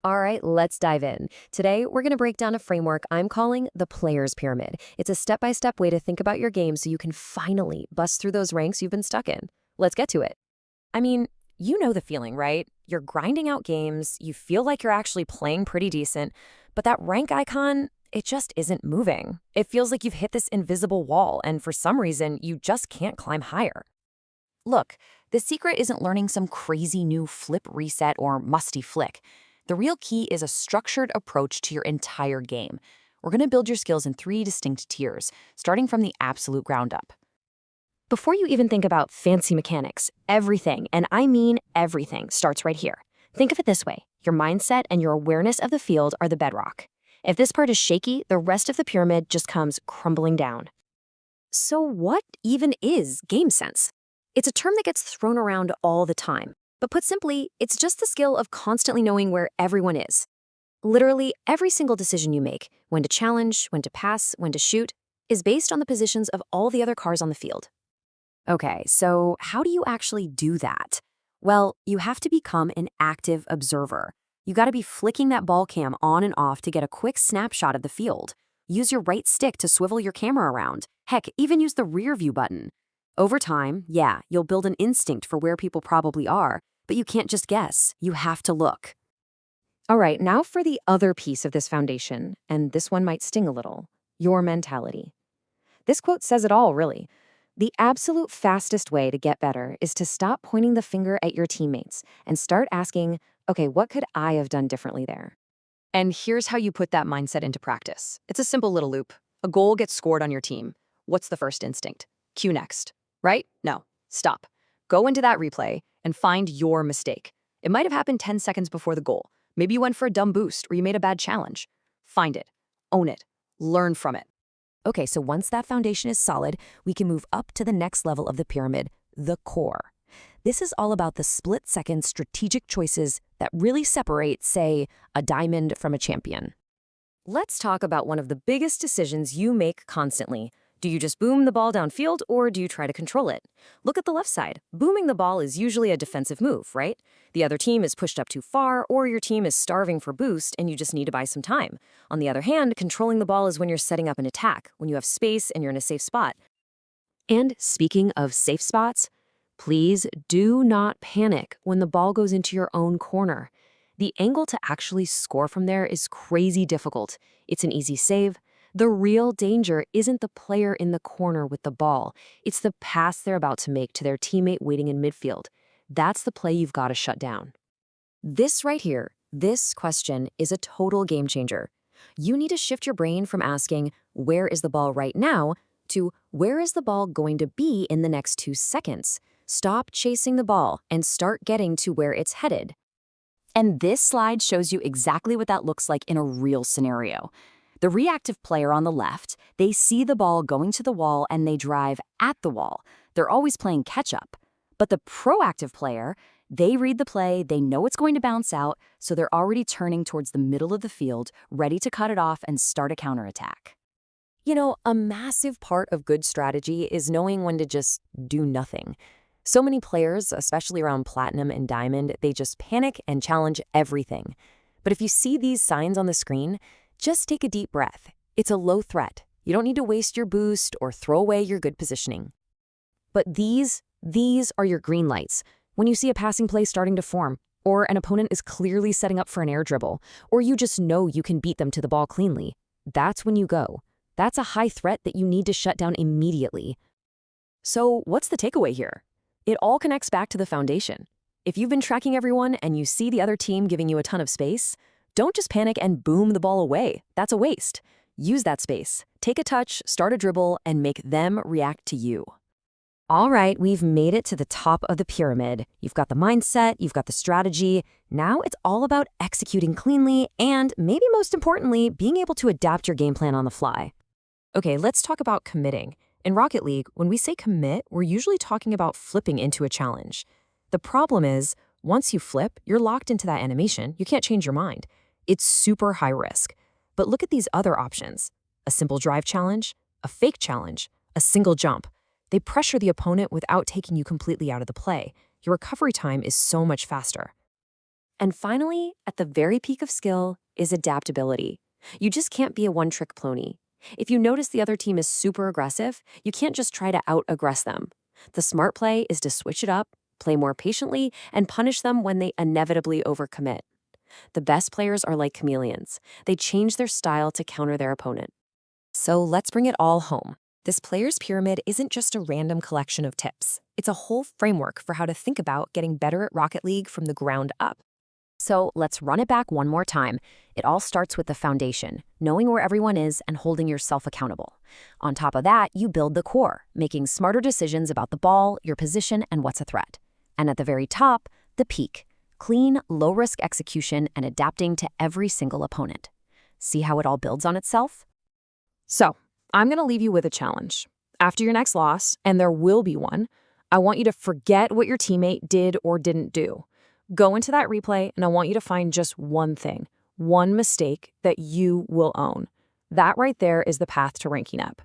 All right, let's dive in. Today, we're going to break down a framework I'm calling the Player's Pyramid. It's a step-by-step way to think about your game so you can finally bust through those ranks you've been stuck in. Let's get to it. I mean, you know the feeling, right? You're grinding out games, you feel like you're actually playing pretty decent, but that rank icon, it just isn't moving. It feels like you've hit this invisible wall, and for some reason, you just can't climb higher. Look, the secret isn't learning some crazy new flip reset or musty flick. The real key is a structured approach to your entire game. We're going to build your skills in three distinct tiers, starting from the absolute ground up. Before you even think about fancy mechanics, everything, and I mean everything, starts right here. Think of it this way. Your mindset and your awareness of the field are the bedrock. If this part is shaky, the rest of the pyramid just comes crumbling down. So what even is game sense? It's a term that gets thrown around all the time. But put simply, it's just the skill of constantly knowing where everyone is. Literally, every single decision you make, when to challenge, when to pass, when to shoot, is based on the positions of all the other cars on the field. Okay, so how do you actually do that? Well, you have to become an active observer. You gotta be flicking that ball cam on and off to get a quick snapshot of the field. Use your right stick to swivel your camera around. Heck, even use the rear view button. Over time, yeah, you'll build an instinct for where people probably are, but you can't just guess. You have to look. All right, now for the other piece of this foundation, and this one might sting a little, your mentality. This quote says it all, really. The absolute fastest way to get better is to stop pointing the finger at your teammates and start asking, okay, what could I have done differently there? And here's how you put that mindset into practice. It's a simple little loop. A goal gets scored on your team. What's the first instinct? Cue next, right? No, stop. Go into that replay and find your mistake. It might have happened 10 seconds before the goal. Maybe you went for a dumb boost or you made a bad challenge. Find it, own it, learn from it. Okay, so once that foundation is solid, we can move up to the next level of the pyramid, the core. This is all about the split-second strategic choices that really separate, say, a diamond from a champion. Let's talk about one of the biggest decisions you make constantly. Do you just boom the ball downfield, or do you try to control it? Look at the left side. Booming the ball is usually a defensive move, right? The other team is pushed up too far, or your team is starving for boost and you just need to buy some time. On the other hand, controlling the ball is when you're setting up an attack, when you have space and you're in a safe spot. And speaking of safe spots, please do not panic when the ball goes into your own corner. The angle to actually score from there is crazy difficult. It's an easy save. The real danger isn't the player in the corner with the ball. It's the pass they're about to make to their teammate waiting in midfield. That's the play you've got to shut down. This right here, this question is a total game changer. You need to shift your brain from asking, where is the ball right now, to where is the ball going to be in the next 2 seconds? Stop chasing the ball and start getting to where it's headed. And this slide shows you exactly what that looks like in a real scenario. The reactive player on the left, they see the ball going to the wall and they drive at the wall. They're always playing catch-up. But the proactive player, they read the play, they know it's going to bounce out, so they're already turning towards the middle of the field, ready to cut it off and start a counterattack. You know, a massive part of good strategy is knowing when to just do nothing. So many players, especially around Platinum and Diamond, they just panic and challenge everything. But if you see these signs on the screen, just take a deep breath. It's a low threat. You don't need to waste your boost or throw away your good positioning. But these are your green lights. When you see a passing play starting to form, or an opponent is clearly setting up for an air dribble, or you just know you can beat them to the ball cleanly, that's when you go. That's a high threat that you need to shut down immediately. So what's the takeaway here? It all connects back to the foundation. If you've been tracking everyone and you see the other team giving you a ton of space, don't just panic and boom the ball away. That's a waste. Use that space. Take a touch, start a dribble, and make them react to you. All right, we've made it to the top of the pyramid. You've got the mindset, you've got the strategy. Now it's all about executing cleanly and, maybe most importantly, being able to adapt your game plan on the fly. Okay, let's talk about committing. In Rocket League, when we say commit, we're usually talking about flipping into a challenge. The problem is, once you flip, you're locked into that animation. You can't change your mind. It's super high risk. But look at these other options. A simple drive challenge, a fake challenge, a single jump. They pressure the opponent without taking you completely out of the play. Your recovery time is so much faster. And finally, at the very peak of skill is adaptability. You just can't be a one-trick pony. If you notice the other team is super aggressive, you can't just try to out-aggress them. The smart play is to switch it up, play more patiently, and punish them when they inevitably overcommit. The best players are like chameleons. They change their style to counter their opponent. So let's bring it all home. This player's pyramid isn't just a random collection of tips. It's a whole framework for how to think about getting better at Rocket League from the ground up. So let's run it back one more time. It all starts with the foundation, knowing where everyone is and holding yourself accountable. On top of that, you build the core, making smarter decisions about the ball, your position, and what's a threat. And at the very top, the peak, clean, low-risk execution and adapting to every single opponent. See how it all builds on itself? So, I'm going to leave you with a challenge. After your next loss, and there will be one, I want you to forget what your teammate did or didn't do. Go into that replay, and I want you to find just one thing, one mistake that you will own. That right there is the path to ranking up.